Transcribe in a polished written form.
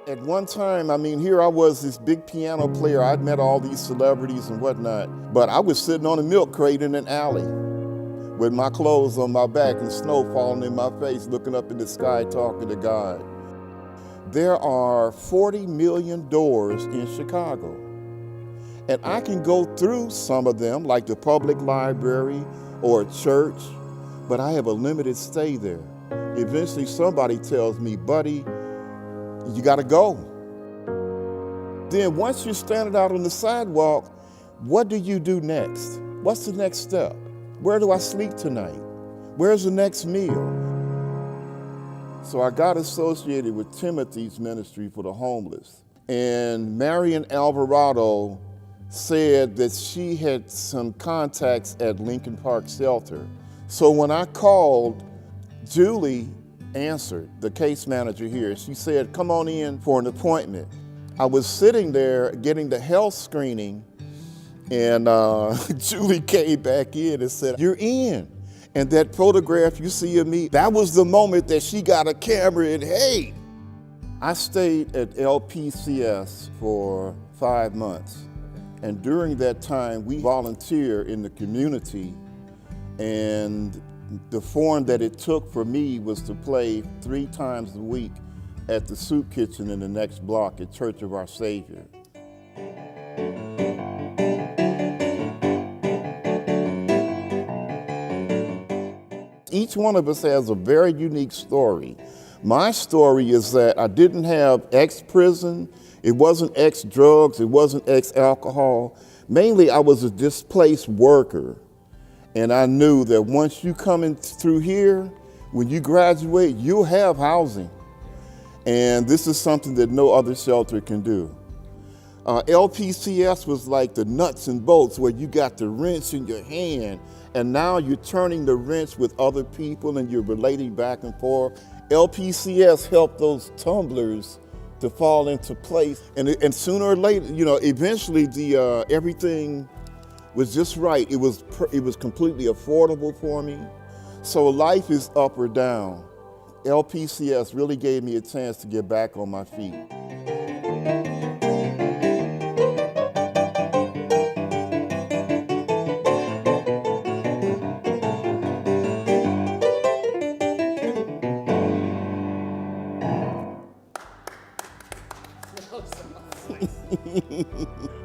At one time, I mean, here I was, this big piano player. I'd met all these celebrities and whatnot, but I was sitting on a milk crate in an alley with my clothes on my back and snow falling in my face, looking up in the sky, talking to God. There are 40 million doors in Chicago, and I can go through some of them, like the public library or a church, but I have a limited stay there. Eventually somebody tells me, buddy, you gotta go. Then once you're standing out on the sidewalk, what do you do next? What's the next step? Where do I sleep tonight? Where's the next meal? So I got associated with Timothy's ministry for the homeless. And Marian Alvarado said that she had some contacts at Lincoln Park Shelter. So when I called, Julie answered, the case manager here. She said, come on in for an appointment. I was sitting there getting the health screening, and Julie came back in and said, you're in. And that photograph you see of me, that was the moment that she got a camera and, hey. I stayed at LPCS for 5 months. And during that time, we volunteered in the community, and the form that it took for me was to play 3 times a week at the soup kitchen in the next block at Church of Our Savior. Each one of us has a very unique story. My story is that I didn't have ex-prison, it wasn't ex-drugs, it wasn't ex-alcohol. Mainly, I was a displaced worker. And I knew that once you come in through here, when you graduate, you'll have housing. And this is something that no other shelter can do. LPCS was like the nuts and bolts where you got the wrench in your hand, and now you're turning the wrench with other people and you're relating back and forth. LPCS helped those tumblers to fall into place. And sooner or later, eventually everything was just right. It was completely affordable for me. So life is up or down. LPCS really gave me a chance to get back on my feet. That was so nice.